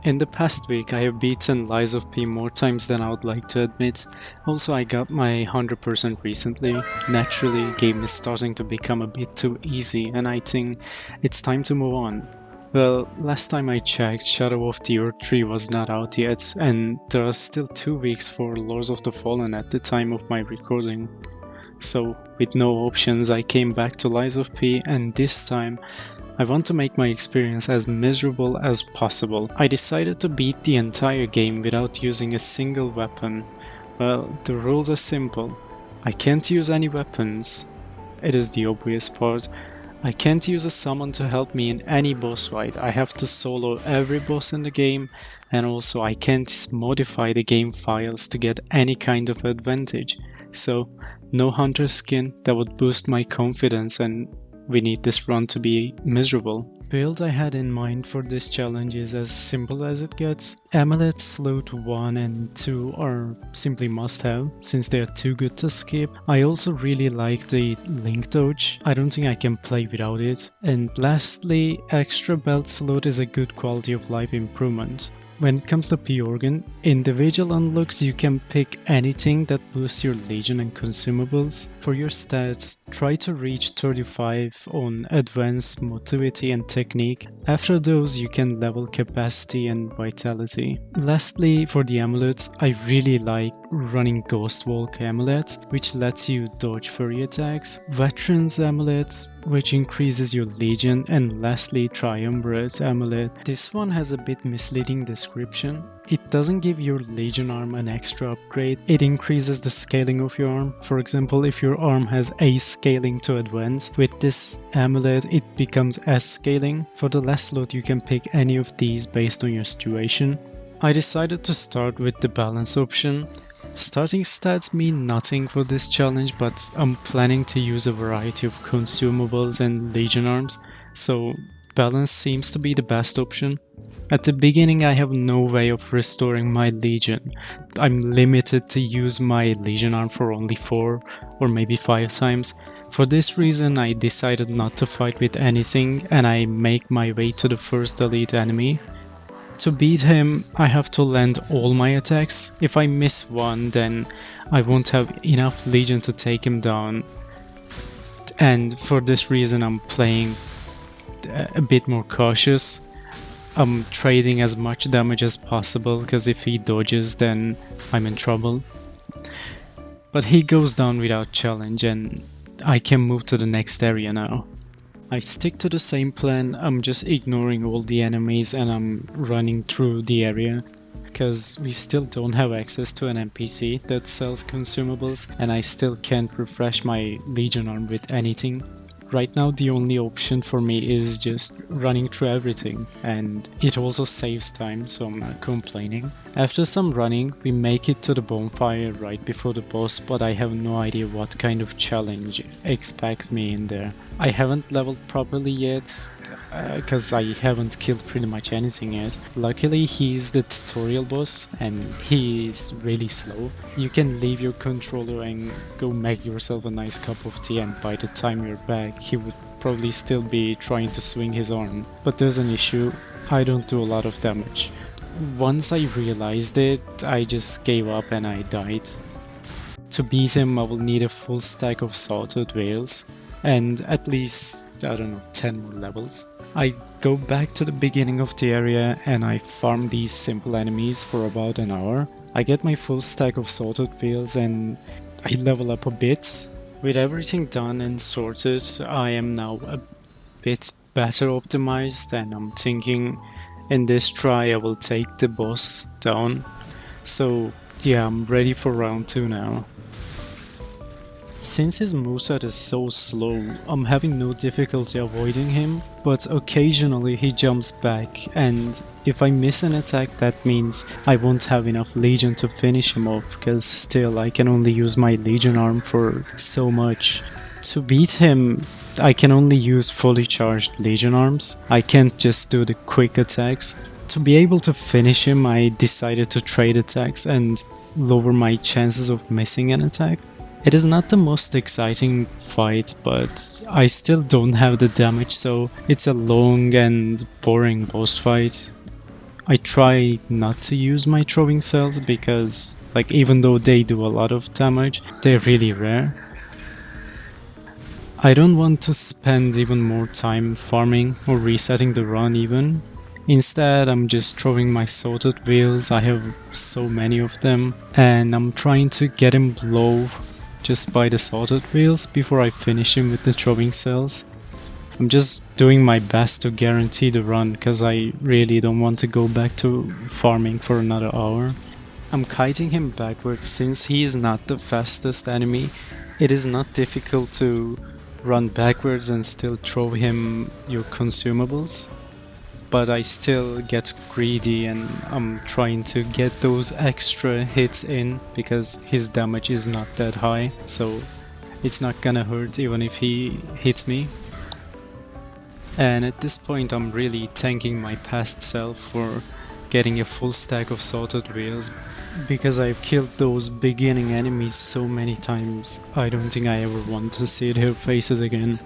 In the past week, I have beaten Lies of P more times than I would like to admit. Also, I got my 100% recently. Naturally, game is starting to become a bit too easy, and I think it's time to move on. Well, last time I checked, Shadow of the Earth 3 was not out yet, and there are still 2 weeks for Lords of the Fallen at the time of my recording. So, with no options, I came back to Lies of P, and this time, I want to make my experience as miserable as possible. I decided to beat the entire game without using a single weapon. Well, the rules are simple. I can't use any weapons. It is the obvious part. I can't use a summon to help me in any boss fight. I have to solo every boss in the game, and also I can't modify the game files to get any kind of advantage. So, no hunter skin, that would boost my confidence, and we need this run to be miserable. Build I had in mind for this challenge is as simple as it gets. Amulet Slot 1 and 2 are simply must have, since they are too good to skip. I also really like the Link Dodge, I don't think I can play without it. And lastly, Extra Belt Slot is a good quality of life improvement. When it comes to P-Organ, individual unlocks you can pick anything that boosts your Legion and consumables. For your stats, try to reach 35 on Advanced Motivity and Technique. After those you can level Capacity and Vitality. Lastly, for the amulets, I really like running Ghost Walk Amulet, which lets you dodge furry attacks, Veteran's Amulet, which increases your Legion, and lastly Triumvirate Amulet. This one has a bit misleading description. It doesn't give your Legion arm an extra upgrade, it increases the scaling of your arm. For example, if your arm has A scaling to advance, with this amulet it becomes S scaling. For the last slot you can pick any of these based on your situation. I decided to start with the balance option. Starting stats mean nothing for this challenge, but I'm planning to use a variety of consumables and Legion arms, so balance seems to be the best option. At the beginning I have no way of restoring my Legion. I'm limited to use my Legion arm for only 4 or maybe 5 times. For this reason I decided not to fight with anything, and I make my way to the first elite enemy. To beat him, I have to land all my attacks. If I miss one, then I won't have enough Legion to take him down. And for this reason I'm playing a bit more cautious. I'm trading as much damage as possible, because if he dodges then I'm in trouble. But he goes down without challenge and I can move to the next area now. I stick to the same plan, I'm just ignoring all the enemies and I'm running through the area, because we still don't have access to an NPC that sells consumables, and I still can't refresh my Legion arm with anything. Right now the only option for me is just running through everything, and it also saves time, so I'm not complaining. After some running, we make it to the bonfire right before the boss, but I have no idea what kind of challenge expects me in there. I haven't leveled properly yet, because I haven't killed pretty much anything yet. Luckily he's the tutorial boss and he's really slow. You can leave your controller and go make yourself a nice cup of tea, and by the time you're back he would probably still be trying to swing his arm. But there's an issue, I don't do a lot of damage. Once I realized it, I just gave up and I died. To beat him I will need a full stack of Sawtoothed veils and at least, I don't know, 10 more levels. I go back to the beginning of the area and I farm these simple enemies for about an hour. I get my full stack of Sawtoothed veils and I level up a bit. With everything done and sorted, I am now a bit better optimized, and I'm thinking in this try I will take the boss down. So yeah, I'm ready for round 2 now. Since his moveset is so slow, I'm having no difficulty avoiding him, but occasionally he jumps back, and if I miss an attack that means I won't have enough Legion to finish him off, because still I can only use my Legion arm for so much. To beat him, I can only use fully charged Legion arms, I can't just do the quick attacks. To be able to finish him I decided to trade attacks and lower my chances of missing an attack. It is not the most exciting fight, but I still don't have the damage, so it's a long and boring boss fight. I try not to use my throwing cells because, like, even though they do a lot of damage, they're really rare. I don't want to spend even more time farming or resetting the run even. Instead, I'm just throwing my Sawtoothed wheels. I have so many of them, and I'm trying to get him low just by the Sawtoothed wheels before I finish him with the throwing cells. I'm just doing my best to guarantee the run because I really don't want to go back to farming for another hour. I'm kiting him backwards since he is not the fastest enemy. It is not difficult to run backwards and still throw him your consumables. But I still get greedy and I'm trying to get those extra hits in because his damage is not that high, so it's not gonna hurt even if he hits me. And at this point I'm really thanking my past self for getting a full stack of Sawtoothed wheels, because I've killed those beginning enemies so many times. I don't think I ever want to see their faces again.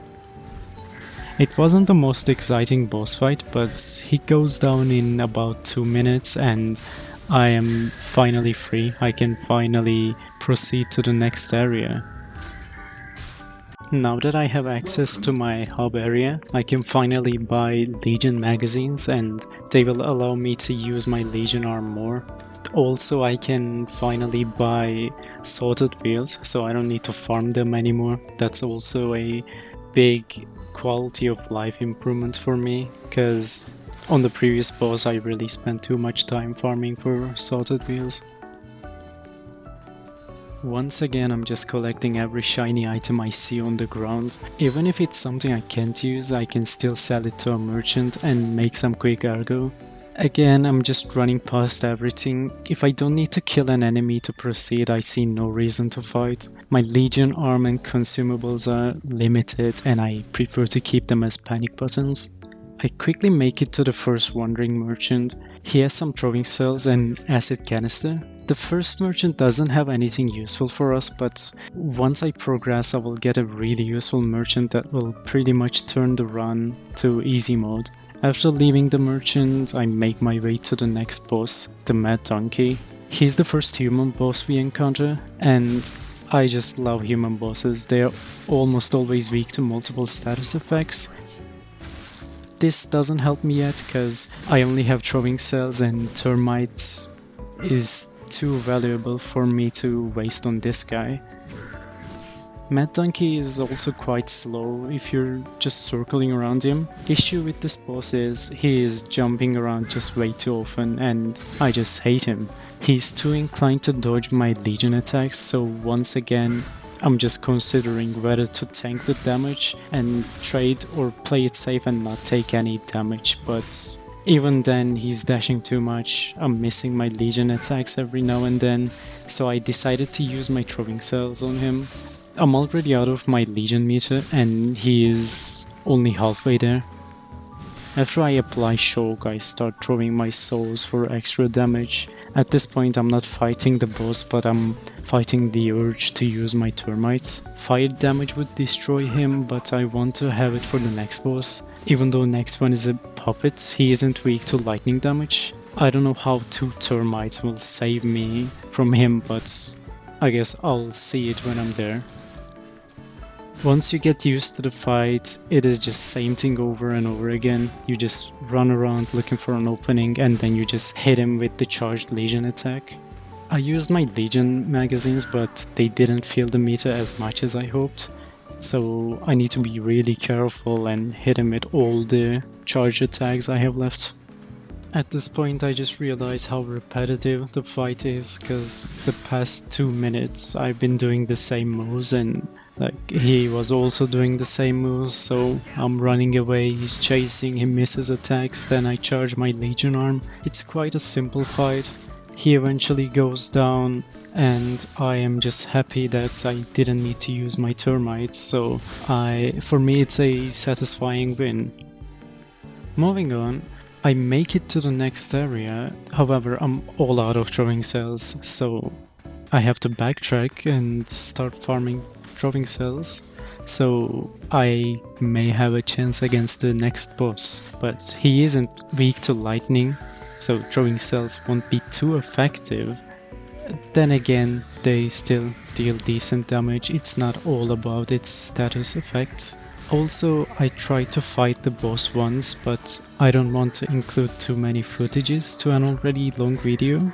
It wasn't the most exciting boss fight, but he goes down in about 2 minutes and I am finally free. I can finally proceed to the next area. Now that I have access to my hub area, I can finally buy Legion magazines and they will allow me to use my Legion arm more. Also, I can finally buy Sawtoothed wheels, so I don't need to farm them anymore. That's also a big quality of life improvement for me, because on the previous boss I really spent too much time farming for Sawtoothed wheels. Once again, I'm just collecting every shiny item I see on the ground. Even if it's something I can't use, I can still sell it to a merchant and make some quick ergo. Again, I'm just running past everything. If I don't need to kill an enemy to proceed, I see no reason to fight. My Legion arm and consumables are limited and I prefer to keep them as panic buttons. I quickly make it to the first wandering merchant. He has some throwing cells and acid canister. The first merchant doesn't have anything useful for us, but once I progress I will get a really useful merchant that will pretty much turn the run to easy mode. After leaving the merchant, I make my way to the next boss, the Mad Donkey. He's the first human boss we encounter, and I just love human bosses. They are almost always weak to multiple status effects. This doesn't help me yet because I only have throwing cells and termites is too valuable for me to waste on this guy. Mad Donkey is also quite slow if you're just circling around him. Issue with this boss is he is jumping around just way too often and I just hate him. He's too inclined to dodge my Legion attacks, so once again I'm just considering whether to tank the damage and trade or play it safe and not take any damage, but even then he's dashing too much. I'm missing my Legion attacks every now and then, so I decided to use my throwing cells on him. I'm already out of my Legion meter and he is only halfway there. After I apply shock, I start throwing my souls for extra damage. At this point I'm not fighting the boss, but I'm fighting the urge to use my termites. Fire damage would destroy him, but I want to have it for the next boss. Even though next one is a puppet, he isn't weak to lightning damage. I don't know how 2 termites will save me from him, but I guess I'll see it when I'm there. Once you get used to the fight, it is just same thing over and over again. You just run around looking for an opening and then you just hit him with the charged Legion attack. I used my Legion magazines, but they didn't fill the meter as much as I hoped. So I need to be really careful and hit him with all the charged attacks I have left. At this point I just realized how repetitive the fight is, because the past 2 minutes I've been doing the same moves and he was also doing the same moves, so I'm running away, he's chasing, he misses attacks, then I charge my Legion arm. It's quite a simple fight. He eventually goes down and I am just happy that I didn't need to use my termites, so for me it's a satisfying win. Moving on, I make it to the next area. However, I'm all out of throwing cells, so I have to backtrack and start farming throwing cells, so I may have a chance against the next boss, but he isn't weak to lightning, so throwing cells won't be too effective. Then again, they still deal decent damage. It's not all about its status effects. Also, I tried to fight the boss once, but I don't want to include too many footages to an already long video.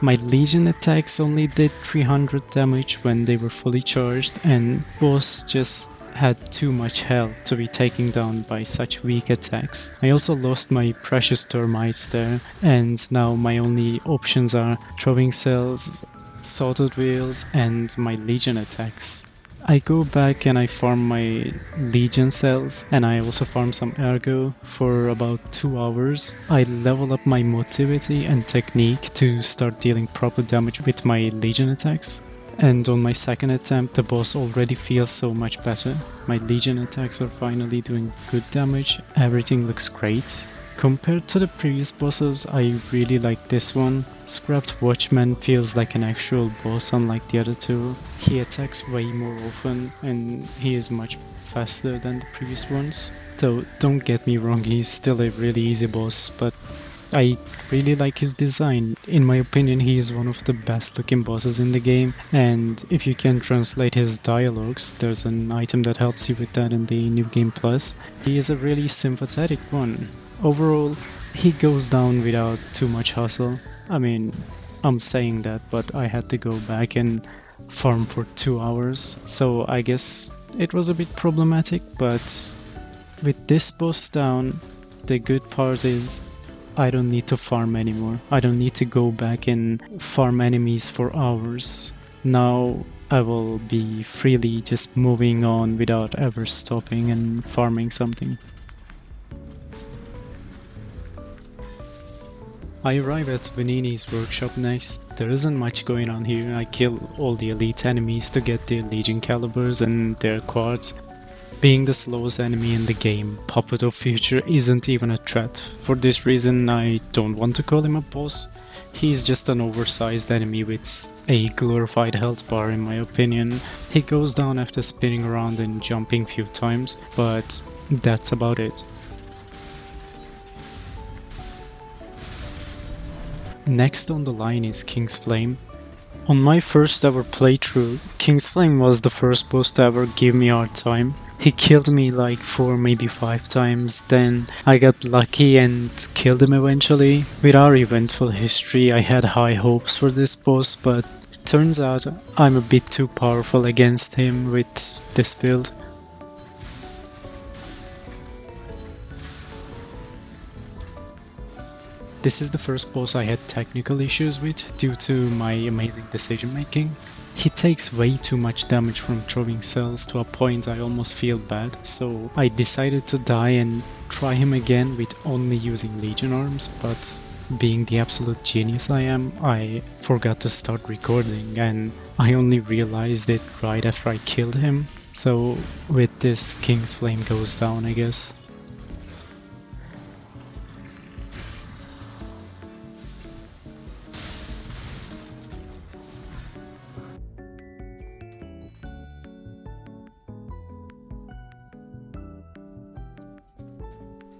My Legion attacks only did 300 damage when they were fully charged, and boss just had too much health to be taken down by such weak attacks. I also lost my precious termites there, and now my only options are throwing cells, Sawtoothed wheels, and my Legion attacks. I go back and I farm my Legion cells, and I also farm some Ergo for about 2 hours. I level up my Motivity and Technique to start dealing proper damage with my Legion attacks. And on my second attempt, the boss already feels so much better. My Legion attacks are finally doing good damage, everything looks great. Compared to the previous bosses, I really like this one. Scrapped Watchman feels like an actual boss unlike the other two. He attacks way more often and he is much faster than the previous ones. Though, don't get me wrong, he's still a really easy boss, but I really like his design. In my opinion, he is one of the best looking bosses in the game, and if you can translate his dialogues, there's an item that helps you with that in the New Game Plus. He is a really sympathetic one. Overall, he goes down without too much hustle. I mean, I'm saying that, but I had to go back and farm for 2 hours, so I guess it was a bit problematic, but with this boss down, the good part is I don't need to farm anymore. I don't need to go back and farm enemies for hours. Now I will be freely just moving on without ever stopping and farming something. I arrive at Venigni's workshop next. There isn't much going on here. I kill all the elite enemies to get their Legion calibers and their quads. Being the slowest enemy in the game, Puppet of Future isn't even a threat. For this reason, I don't want to call him a boss. He's just an oversized enemy with a glorified health bar in my opinion. He goes down after spinning around and jumping few times, but that's about it. Next on the line is King's Flame. On my first ever playthrough, King's Flame was the first boss to ever give me a hard time. He killed me like 4, maybe 5 times, then I got lucky and killed him eventually. With our eventful history, I had high hopes for this boss, but turns out I'm a bit too powerful against him with this build. This is the first boss I had technical issues with due to my amazing decision making. He takes way too much damage from throwing cells to a point I almost feel bad, so I decided to die and try him again with only using Legion arms, but being the absolute genius I am, I forgot to start recording and I only realized it right after I killed him. So with this, King's Flame goes down, I guess.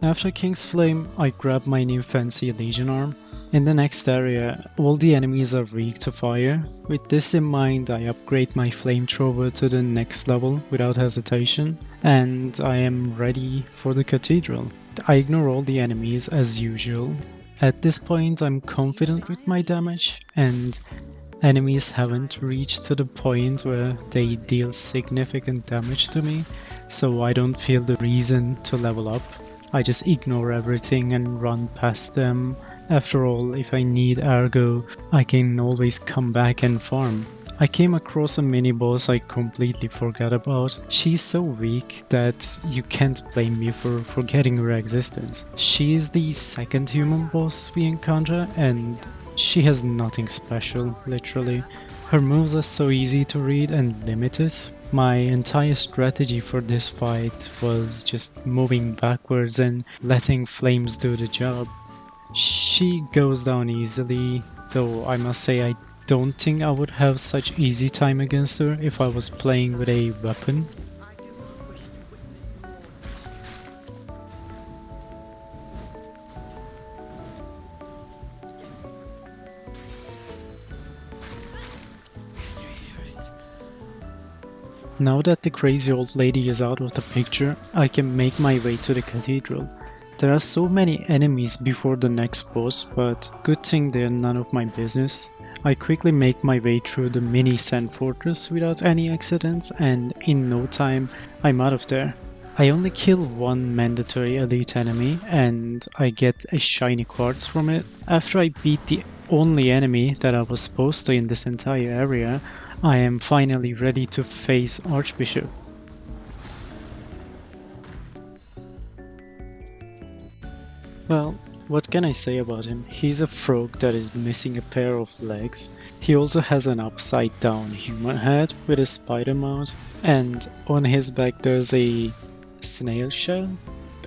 After King's Flame, I grab my new fancy Legion arm. In the next area, all the enemies are weak to fire. With this in mind, I upgrade my flamethrower to the next level without hesitation, and I am ready for the Cathedral. I ignore all the enemies as usual. At this point, I'm confident with my damage, and enemies haven't reached to the point where they deal significant damage to me, so I don't feel the reason to level up. I just ignore everything and run past them. After all, if I need Ergo, I can always come back and farm. I came across a mini-boss I completely forgot about. She's so weak that you can't blame me for forgetting her existence. She is the second human boss we encounter and she has nothing special, literally. Her moves are so easy to read and limited. My entire strategy for this fight was just moving backwards and letting flames do the job. She goes down easily, though I must say I don't think I would have such easy time against her if I was playing with a weapon. Now that the crazy old lady is out of the picture, I can make my way to the Cathedral. There are so many enemies before the next boss, but good thing they're none of my business. I quickly make my way through the mini sand fortress without any accidents, and in no time I'm out of there. I only kill one mandatory elite enemy and I get a shiny quartz from it. After I beat the only enemy that I was supposed to in this entire area, I am finally ready to face Archbishop. Well, what can I say about him? He's a frog that is missing a pair of legs. He also has an upside down human head with a spider mouth, and on his back there's a snail shell.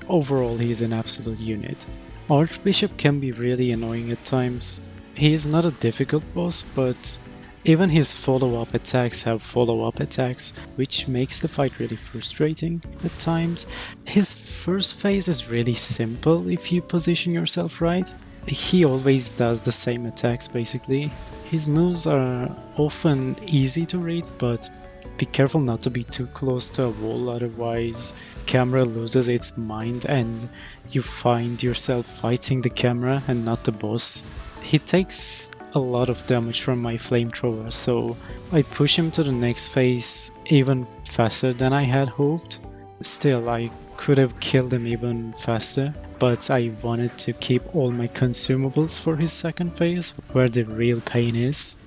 Overall, he's an absolute unit. Archbishop can be really annoying at times. He is not a difficult boss, but even his follow-up attacks have follow-up attacks, which makes the fight really frustrating at times. His first phase is really simple if you position yourself right. He always does the same attacks basically. His moves are often easy to read, but be careful not to be too close to a wall, otherwise camera loses its mind and you find yourself fighting the camera and not the boss. He takes a lot of damage from my flamethrower, so I push him to the next phase even faster than I had hoped. Still, I could have killed him even faster, but I wanted to keep all my consumables for his second phase, where the real pain is.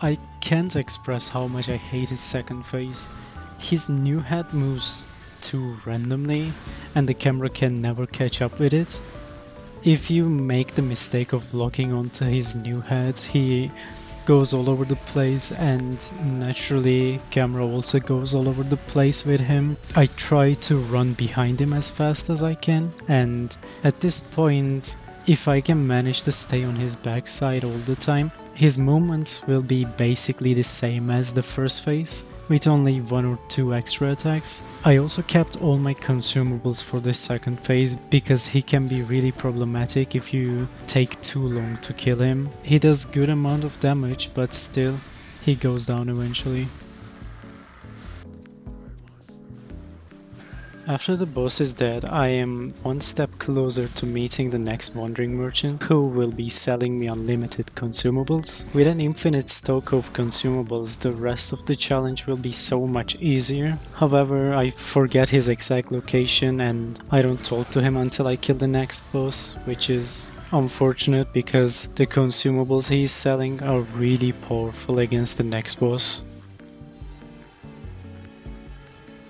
I can't express how much I hate his second phase. His new head moves too randomly, and the camera can never catch up with it. If you make the mistake of locking onto his new head, he goes all over the place, and naturally camera also goes all over the place with him. I try to run behind him as fast as I can, and at this point, if I can manage to stay on his backside all the time, his movements will be basically the same as the first phase, with only 1 or 2 extra attacks. I also kept all my consumables for the second phase because he can be really problematic if you take too long to kill him. He does good amount of damage, but still, he goes down eventually. After the boss is dead, I am one step closer to meeting the next wandering merchant, who will be selling me unlimited consumables. With an infinite stock of consumables, the rest of the challenge will be so much easier. However, I forget his exact location and I don't talk to him until I kill the next boss, which is unfortunate because the consumables he's selling are really powerful against the next boss.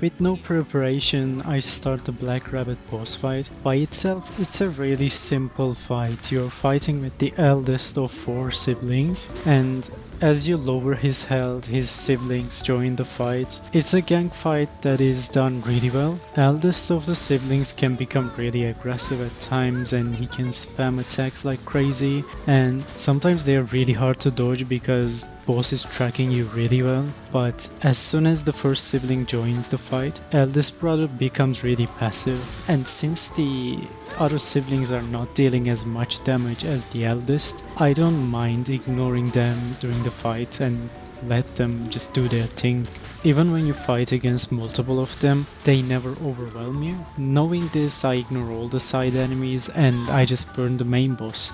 With no preparation, I start the Black Rabbit boss fight. By itself, it's a really simple fight. You're fighting with the eldest of 4 siblings, and as you lower his health, his siblings join the fight. It's a gang fight that is done really well. Eldest of the siblings can become really aggressive at times and he can spam attacks like crazy, and sometimes they are really hard to dodge because boss is tracking you really well. But as soon as the first sibling joins the fight, eldest brother becomes really passive, and since the other siblings are not dealing as much damage as the eldest, I don't mind ignoring them during the fight and let them just do their thing. Even when you fight against multiple of them, they never overwhelm you. Knowing this, I ignore all the side enemies and I just burn the main boss.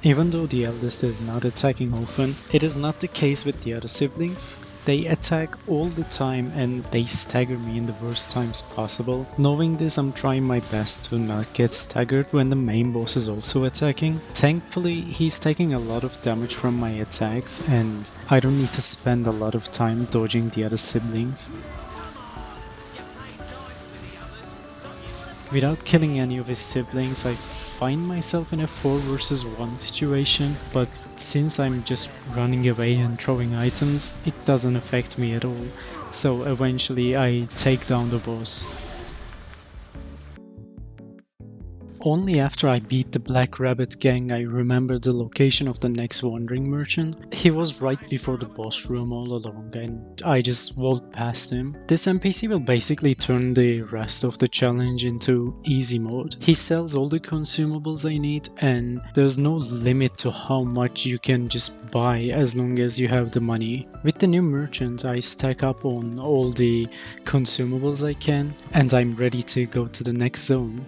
Even though the eldest is not attacking often, it is not the case with the other siblings. They attack all the time and they stagger me in the worst times possible. Knowing this, I'm trying my best to not get staggered when the main boss is also attacking. Thankfully, he's taking a lot of damage from my attacks and I don't need to spend a lot of time dodging the other siblings. Without killing any of his siblings, I find myself in a 4 versus 1 situation, but since I'm just running away and throwing items, it doesn't affect me at all, so eventually I take down the boss. Only after I beat the Black Rabbit gang I remembered the location of the next wandering merchant. He was right before the boss room all along and I just walked past him. This NPC will basically turn the rest of the challenge into easy mode. He sells all the consumables I need and there's no limit to how much you can just buy as long as you have the money. With the new merchant I stack up on all the consumables I can and I'm ready to go to the next zone.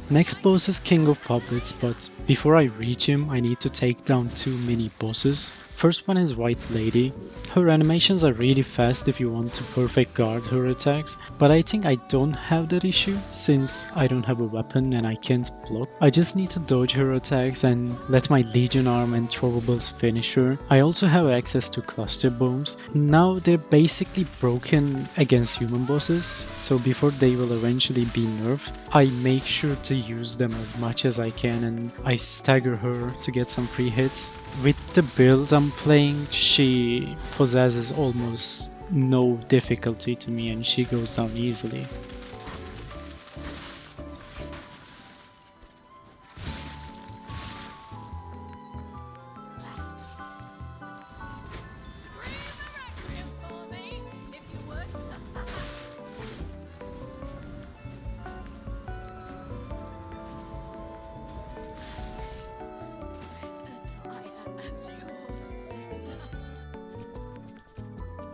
Next boss is King of Puppets, but before I reach him I need to take down 2 mini bosses. First one is White Lady. Her animations are really fast if you want to perfect guard her attacks, but I think I don't have that issue since I don't have a weapon and I can't block. I just need to dodge her attacks and let my Legion Arm and Throwables finish her. I also have access to cluster bombs. Now they're basically broken against human bosses, so before they will eventually be nerfed, I make sure to use them as much as I can and I stagger her to get some free hits. With the build I'm playing, she possesses almost no difficulty to me and she goes down easily.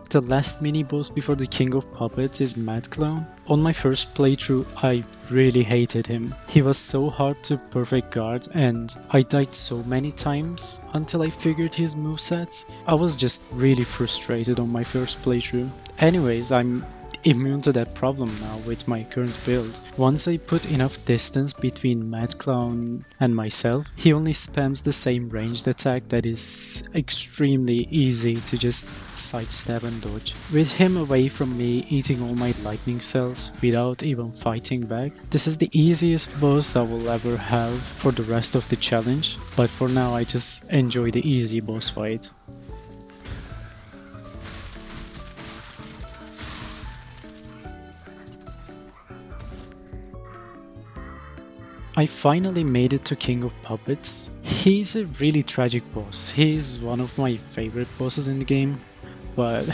The last mini boss before the King of Puppets is Mad Clown. On my first playthrough I really hated him. He was so hard to perfect guard and I died so many times until I figured his movesets. I was just really frustrated on my first playthrough. Anyways, I'm immune to that problem now with my current build. Once I put enough distance between Mad Clown and myself, he only spams the same ranged attack that is extremely easy to just sidestep and dodge. With him away from me eating all my lightning cells without even fighting back, this is the easiest boss I will ever have for the rest of the challenge, but for now I just enjoy the easy boss fight. I finally made it to King of Puppets. He's a really tragic boss. He's one of my favorite bosses in the game, but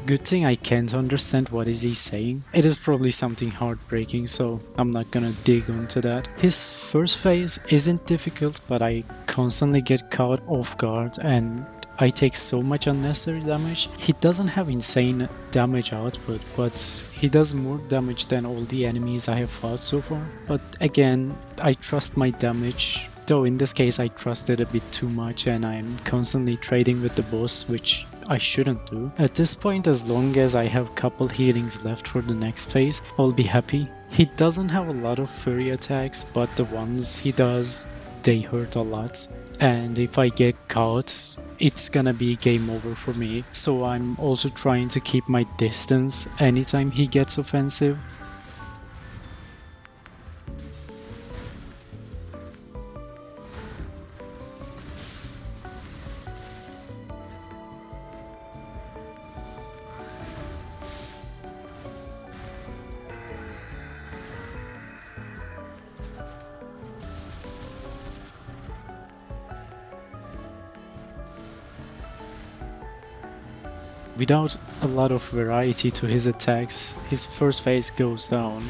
good thing I can't understand what is he saying. It is probably something heartbreaking, so I'm not gonna dig onto that. His first phase isn't difficult, but I constantly get caught off guard and I take so much unnecessary damage. He doesn't have insane damage output, but he does more damage than all the enemies I have fought so far. But again, I trust my damage, though in this case I trust it a bit too much and I'm constantly trading with the boss, which I shouldn't do. At this point, as long as I have couple healings left for the next phase, I'll be happy. He doesn't have a lot of furry attacks, but the ones he does, they hurt a lot. And if I get caught, it's gonna be game over for me. So I'm also trying to keep my distance anytime he gets offensive. Without a lot of variety to his attacks, his first phase goes down.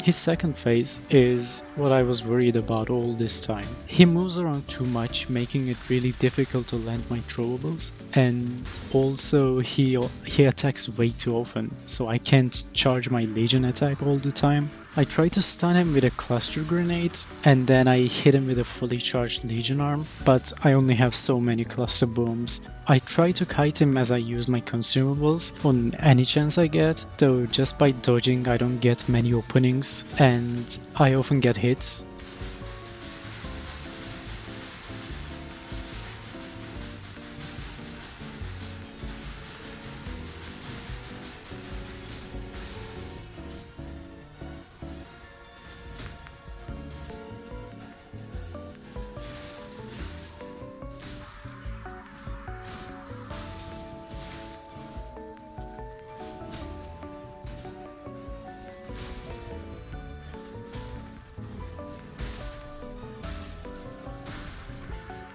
His second phase is what I was worried about all this time. He moves around too much, making it really difficult to land my throwables, and also he attacks way too often, so I can't charge my Legion attack all the time. I try to stun him with a cluster grenade and then I hit him with a fully charged Legion arm, but I only have so many cluster bombs. I try to kite him as I use my consumables on any chance I get, though just by dodging I don't get many openings and I often get hit.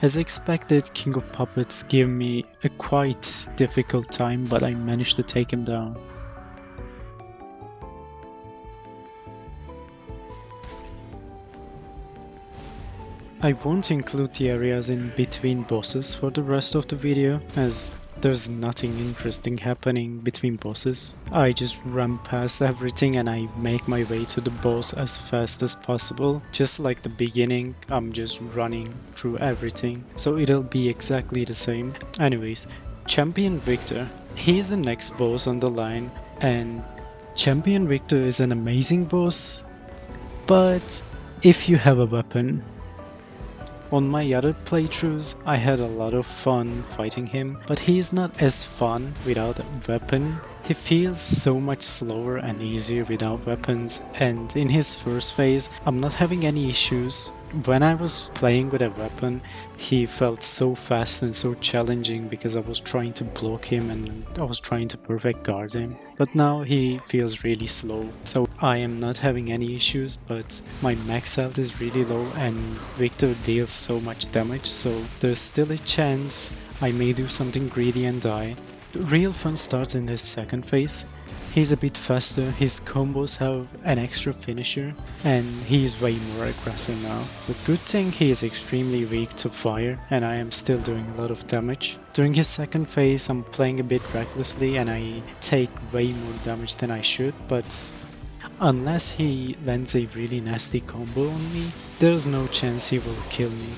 As expected, King of Puppets gave me a quite difficult time, but I managed to take him down. I won't include the areas in between bosses for the rest of the video, as there's nothing interesting happening between bosses. I just run past everything and I make my way to the boss as fast as possible. Just like the beginning, I'm just running through everything, so it'll be exactly the same. Anyways, Champion Victor. He's the next boss on the line, and Champion Victor is an amazing boss, but if you have a weapon. On my other playthroughs, I had a lot of fun fighting him, but he is not as fun without a weapon. He feels so much slower and easier without weapons, and in his first phase, I'm not having any issues. When I was playing with a weapon, he felt so fast and so challenging because I was trying to block him and I was trying to perfect guard him. But now he feels really slow, so I am not having any issues, but my max health is really low and Victor deals so much damage, so there's still a chance I may do something greedy and die. The real fun starts in his second phase. He's a bit faster, his combos have an extra finisher, and he's way more aggressive now. The good thing, he is extremely weak to fire, and I am still doing a lot of damage. During his second phase, I'm playing a bit recklessly and I take way more damage than I should, but unless he lands a really nasty combo on me, there's no chance he will kill me.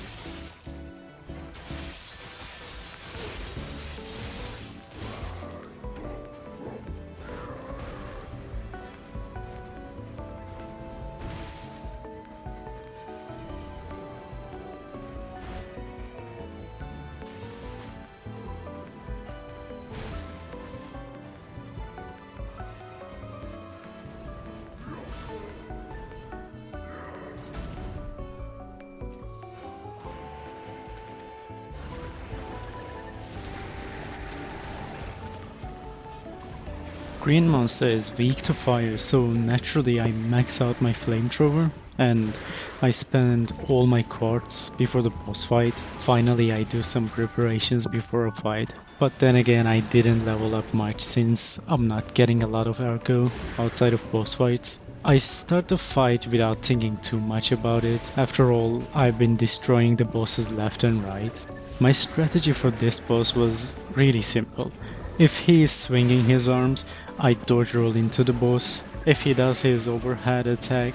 Green monster is weak to fire, so naturally I max out my flamethrower and I spend all my quartz before the boss fight. Finally I do some preparations before a fight. But then again, I didn't level up much since I'm not getting a lot of arco outside of boss fights. I start the fight without thinking too much about it. After all, I've been destroying the bosses left and right. My strategy for this boss was really simple. If he is swinging his arms, I dodge roll into the boss. If he does his overhead attack,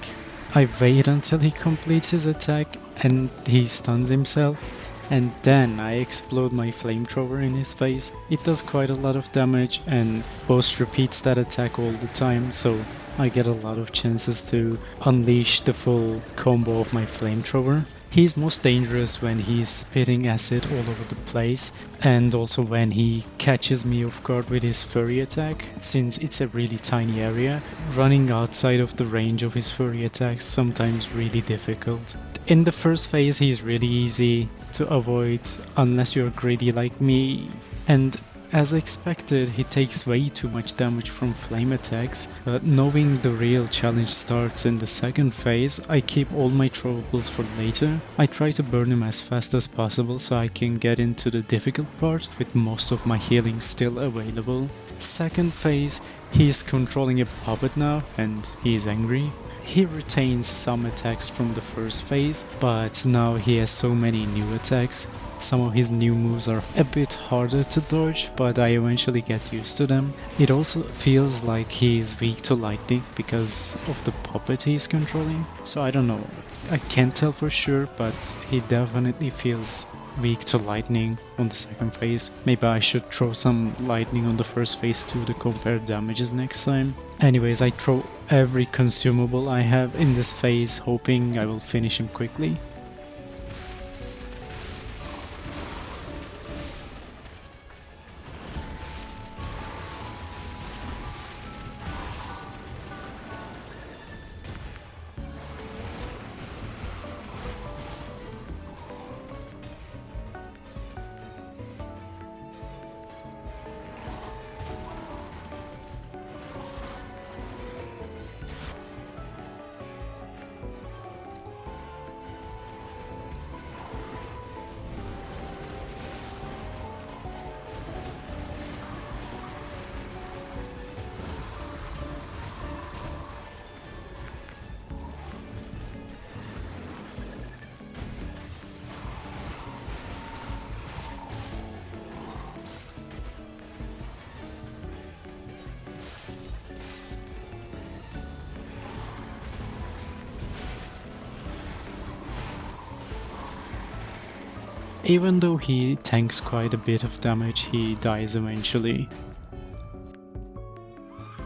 I wait until he completes his attack and he stuns himself, and then I explode my flamethrower in his face. It does quite a lot of damage and boss repeats that attack all the time, so I get a lot of chances to unleash the full combo of my flamethrower. He's most dangerous when he's spitting acid all over the place, and also when he catches me off guard with his furry attack. Since it's a really tiny area, running outside of the range of his furry attacks is sometimes really difficult. In the first phase he's really easy to avoid unless you're greedy like me, and as expected, he takes way too much damage from flame attacks, but knowing the real challenge starts in the second phase, I keep all my throwables for later. I try to burn him as fast as possible so I can get into the difficult part with most of my healing still available. Second phase, he is controlling a puppet now and he is angry. He retains some attacks from the first phase, but now he has so many new attacks. Some of his new moves are a bit harder to dodge, but I eventually get used to them. It also feels like he is weak to lightning because of the puppet he's controlling. So I don't know, I can't tell for sure, but he definitely feels weak to lightning on the second phase. Maybe I should throw some lightning on the first phase too to compare damages next time. Anyways, I throw every consumable I have in this phase, hoping I will finish him quickly. Even though he tanks quite a bit of damage, he dies eventually.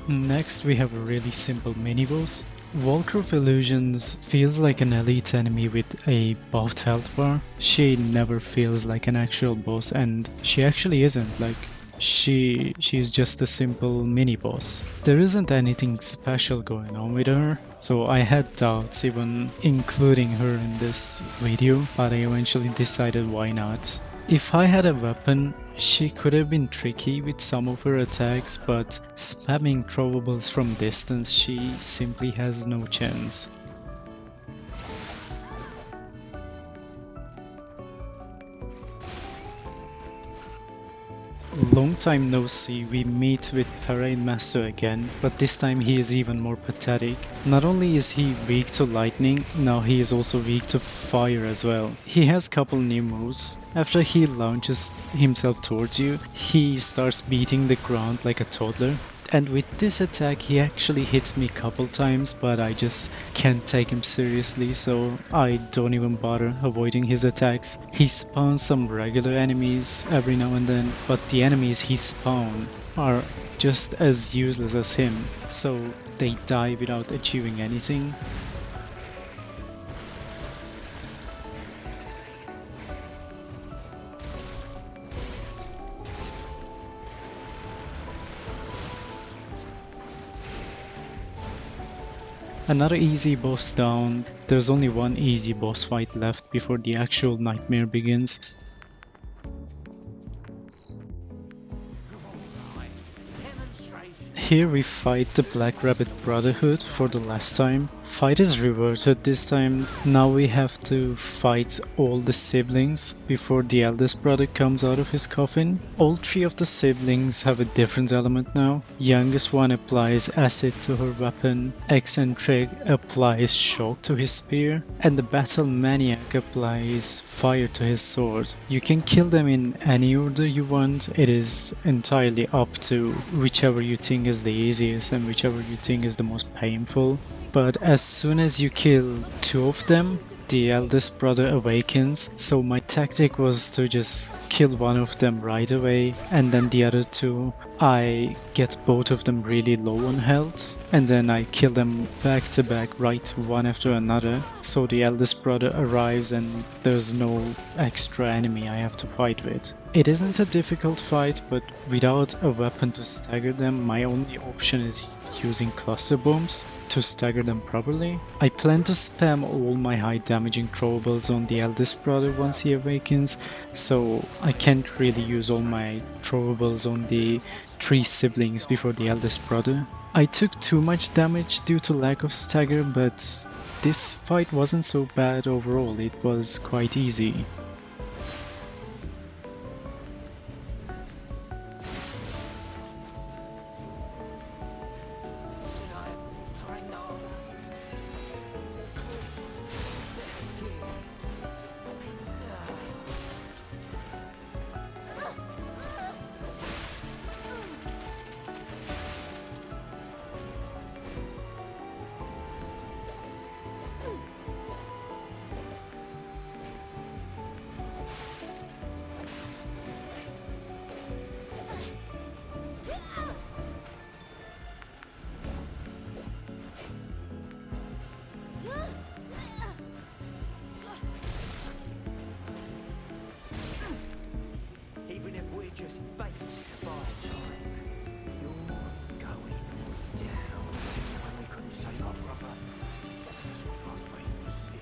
Next we have a really simple mini-boss. Walker of Illusions feels like an elite enemy with a buffed health bar. She never feels like an actual boss, and she actually isn't. Like, she's just a simple mini-boss. There isn't anything special going on with her, so I had doubts even including her in this video, but I eventually decided why not. If I had a weapon, she could have been tricky with some of her attacks, but spamming throwables from distance, she simply has no chance. Long time no see, we meet with Terrain Master again, but this time he is even more pathetic. Not only is he weak to lightning, now he is also weak to fire as well. He has couple new moves. After he launches himself towards you, he starts beating the ground like a toddler. And with this attack he actually hits me couple times, but I just can't take him seriously, so I don't even bother avoiding his attacks. He spawns some regular enemies every now and then, but the enemies he spawns are just as useless as him, so they die without achieving anything. Another easy boss down. There's only one easy boss fight left before the actual nightmare begins. Here we fight the Black Rabbit Brotherhood for the last time. Fight is reverted this time. Now we have to fight all the siblings before the eldest brother comes out of his coffin. All three of the siblings have a different element now. Youngest one applies acid to her weapon, Eccentric applies shock to his spear, and the Battle Maniac applies fire to his sword. You can kill them in any order you want. It is entirely up to whichever you think is the easiest and whichever you think is the most painful. But as soon as you kill two of them, the eldest brother awakens, so my tactic was to just kill one of them right away, and then the other two I get both of them really low on health, and then I kill them back to back, right one after another, so the eldest brother arrives and there's no extra enemy I have to fight with. It isn't a difficult fight, but without a weapon to stagger them, my only option is using cluster bombs to stagger them properly. I plan to spam all my high damaging throwables on the eldest brother once he awakens, so I can't really use all my throwables on the three siblings before the eldest brother. I took too much damage due to lack of stagger, but this fight wasn't so bad overall, it was quite easy. Just bait by time. You're going down. When we couldn't say our brother. That's what I was waiting to see.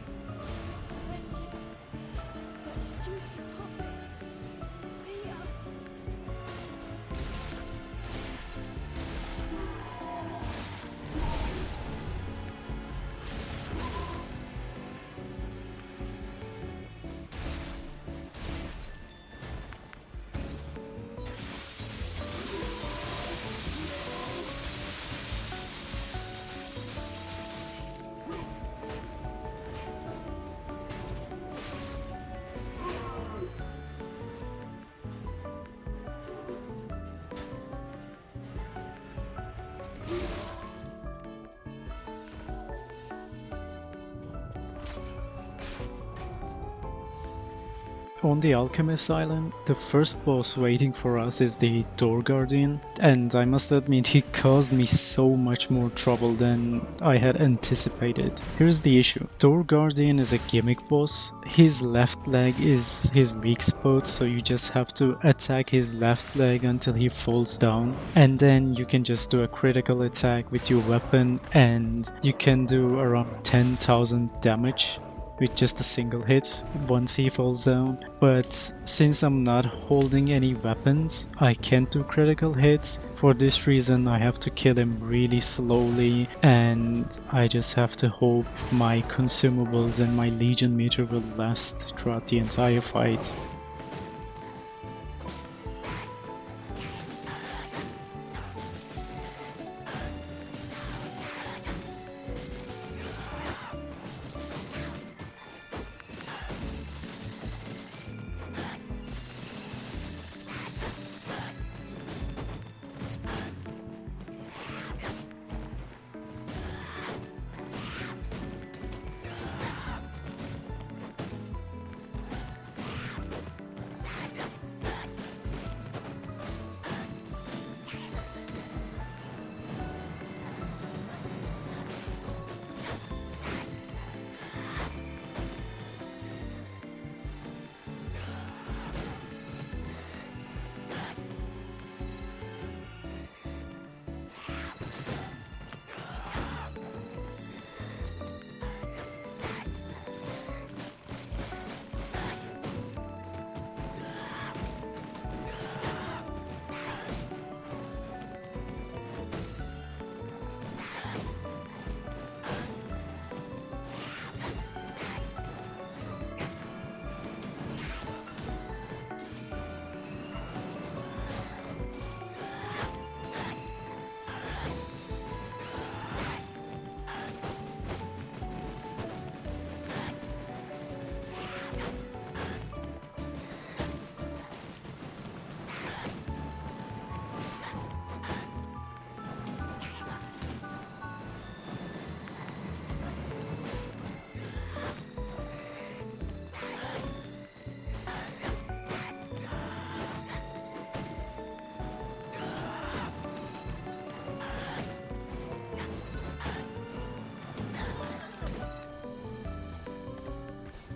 On the Alchemist Island, the first boss waiting for us is the Door Guardian, and I must admit he caused me so much more trouble than I had anticipated. Here's the issue. Door Guardian is a gimmick boss. His left leg is his weak spot, so you just have to attack his left leg until he falls down, and then you can just do a critical attack with your weapon and you can do around 10,000 damage with just a single hit once he falls down. But since I'm not holding any weapons, I can't do critical hits. For this reason, I have to kill him really slowly, and I just have to hope my consumables and my Legion meter will last throughout the entire fight.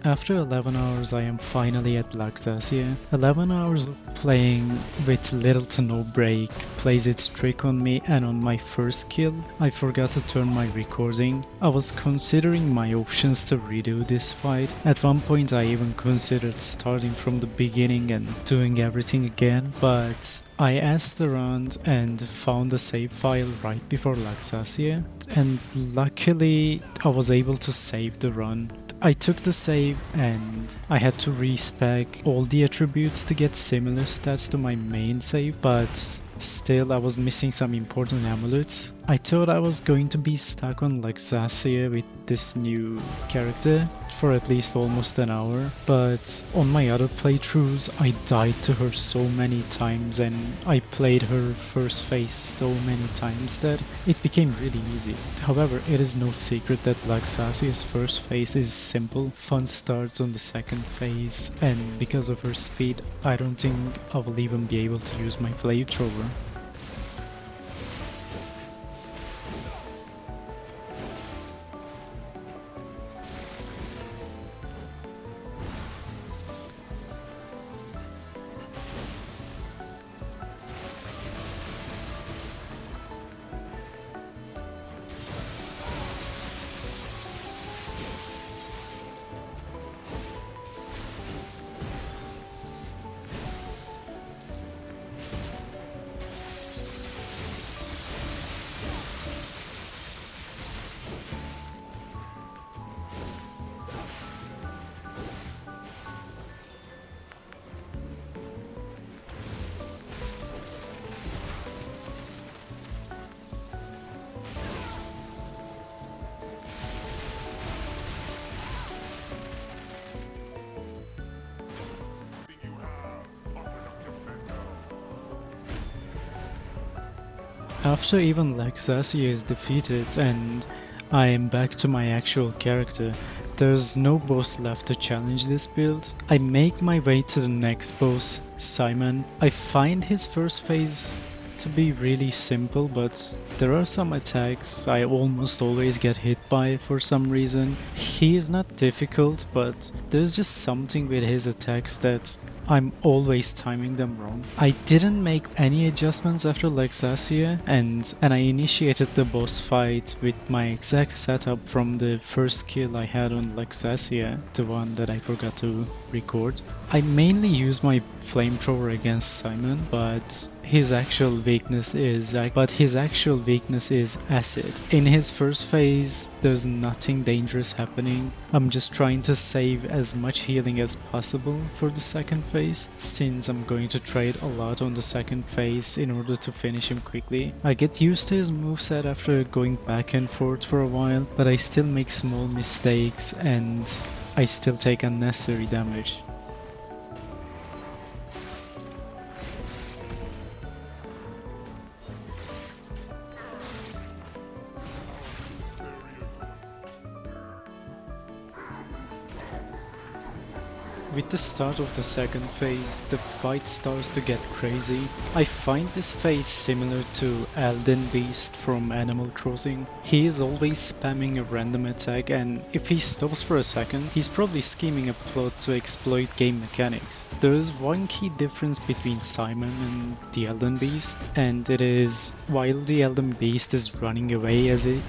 After 11 hours I am finally at Luxasia. 11 hours of playing with little to no break plays its trick on me, and on my first kill I forgot to turn my recording. I was considering my options to redo this fight. At one point I even considered starting from the beginning and doing everything again, but I asked around and found a save file right before Luxasia, and luckily I was able to save the run. I took the save and I had to respec all the attributes to get similar stats to my main save, but still I was missing some important amulets. I thought I was going to be stuck on Luxasia with this new character for at least almost an hour, but on my other playthroughs I died to her so many times and I played her first phase so many times that it became really easy. However, it is no secret that Luxasia's first phase is simple. Fun starts on the second phase, and because of her speed I don't think I will even be able to use my flamethrower. After even Luxasia is defeated and I am back to my actual character, there's no boss left to challenge this build, I make my way to the next boss, Simon. I find his first phase to be really simple, but there are some attacks I almost always get hit by for some reason. He is not difficult, but there's just something with his attacks that I'm always timing them wrong. I didn't make any adjustments after Lexasia, and I initiated the boss fight with my exact setup from the first kill I had on Lexasia, the one that I forgot to record. I mainly use my flamethrower against Simon, but his actual weakness is acid. In his first phase, there's nothing dangerous happening. I'm just trying to save as much healing as possible for the second phase, since I'm going to trade a lot on the second phase in order to finish him quickly. I get used to his moveset after going back and forth for a while, but I still make small mistakes and I still take unnecessary damage. With the start of the second phase, the fight starts to get crazy. I find this phase similar to Eldest from Animal Crossing. He is always spamming a random attack, and if he stops for a second, he's probably scheming a plot to exploit game mechanics. There is one key difference between Simon and the Elden Beast, and it is while the Elden Beast is running away as it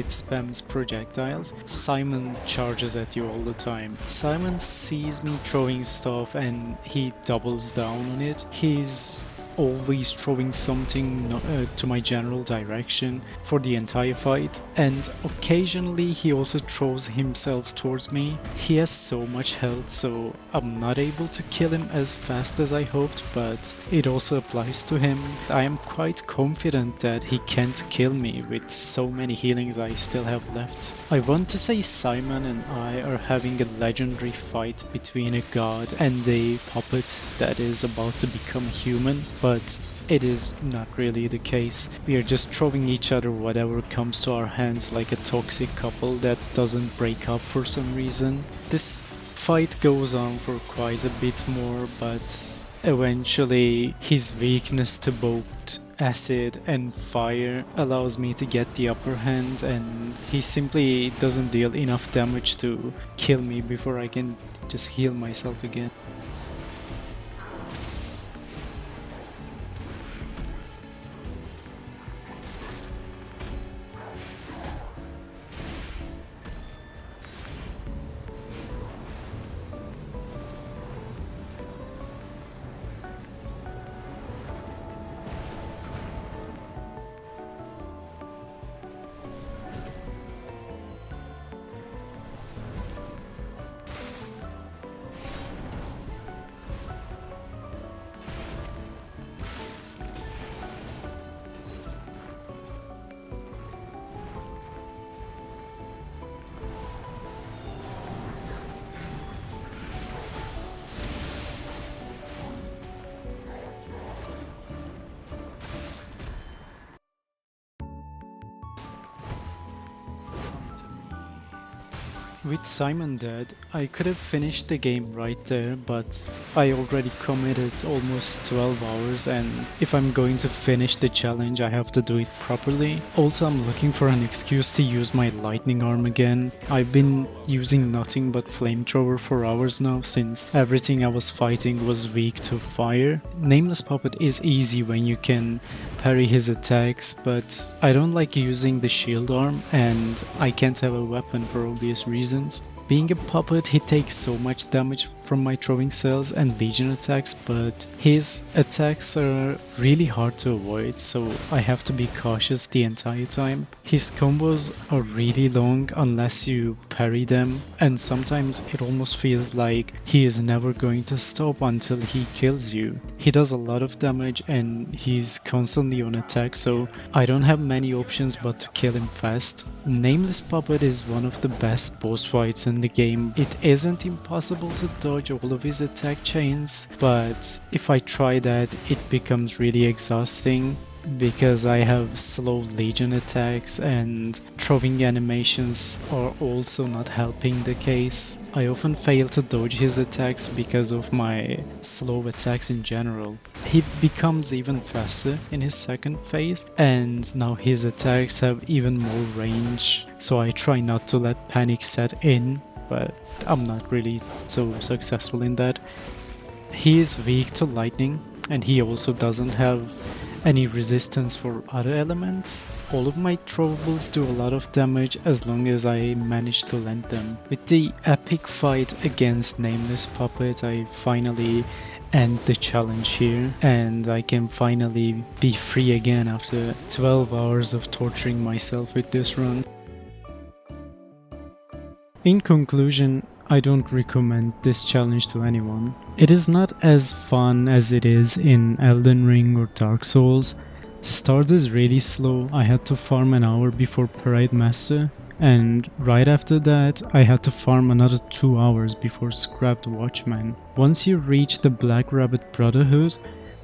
spams projectiles, Simon charges at you all the time. Simon sees me throwing stuff and he doubles down on it. He's always throwing something to my general direction for the entire fight, and occasionally he also throws himself towards me. He has so much health, so I'm not able to kill him as fast as I hoped, but it also applies to him. I am quite confident that he can't kill me with so many healings I still have left. I want to say Simon and I are having a legendary fight between a god and a puppet that is about to become human, but it is not really the case. We are just throwing each other whatever comes to our hands like a toxic couple that doesn't break up for some reason. This fight goes on for quite a bit more, but eventually his weakness to both acid and fire allows me to get the upper hand, and he simply doesn't deal enough damage to kill me before I can just heal myself again. With Simon dead, I could have finished the game right there, but I already committed almost 12 hours, and if I'm going to finish the challenge I have to do it properly. Also, I'm looking for an excuse to use my lightning arm again. I've been using nothing but flamethrower for hours now, since everything I was fighting was weak to fire. Nameless Puppet is easy when you can parry his attacks, but I don't like using the shield arm, and I can't have a weapon for obvious reasons. Being a puppet, he takes so much damage from my throwing cells and legion attacks, but his attacks are really hard to avoid, so I have to be cautious the entire time. His combos are really long unless you parry them, and sometimes it almost feels like he is never going to stop until he kills you. He does a lot of damage and he's constantly on attack, so I don't have many options but to kill him fast. Nameless Puppet is one of the best boss fights in the game. It isn't impossible to dodge all of his attack chains, but if I try that, it becomes really exhausting. because I have slow legion attacks and throwing animations are also not helping the case. I often fail to dodge his attacks because of my slow attacks in general. He becomes even faster in his second phase, and now his attacks have even more range, so I try not to let panic set in, but I'm not really so successful in that. He is weak to lightning, and he also doesn't have any resistance for other elements. All of my throwables do a lot of damage as long as I manage to land them. With the epic fight against Nameless Puppet, I finally end the challenge here, and I can finally be free again after 12 hours of torturing myself with this run. In conclusion, I don't recommend this challenge to anyone. It is not as fun as it is in Elden Ring or Dark Souls. Start is really slow. I had to farm an hour before Parade Master, and right after that I had to farm another 2 hours before Scrapped Watchman. Once you reach the Black Rabbit Brotherhood,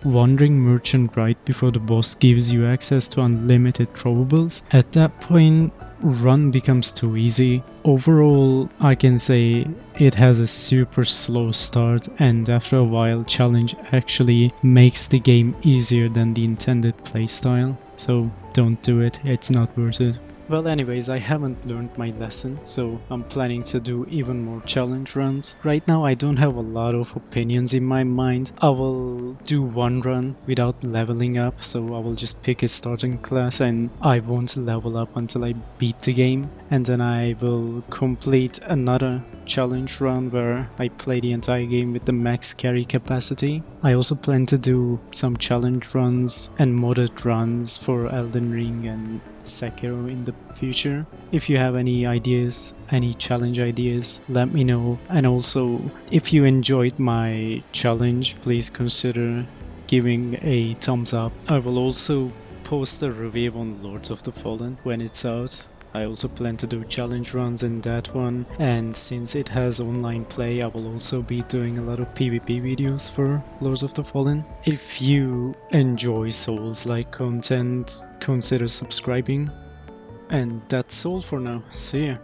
Wandering Merchant right before the boss gives you access to unlimited throwables. At that point, run becomes too easy. Overall, I can say it has a super slow start, and after a while challenge actually makes the game easier than the intended playstyle. So don't do it, it's not worth it. Well, anyways, I haven't learned my lesson, so I'm planning to do even more challenge runs. Right now I don't have a lot of opinions in my mind. I will do one run without leveling up, so I will just pick a starting class and I won't level up until I beat the game. And then I will complete another challenge run where I play the entire game with the max carry capacity. I also plan to do some challenge runs and modded runs for Elden Ring and Sekiro in the future. If you have any ideas, any challenge ideas, let me know. And also, if you enjoyed my challenge, please consider giving a thumbs up. I will also post a review on Lords of the Fallen when it's out. I also plan to do challenge runs in that one, and since it has online play, I will also be doing a lot of PvP videos for Lords of the Fallen. If you enjoy Souls-like content, consider subscribing. And that's all for now. See ya!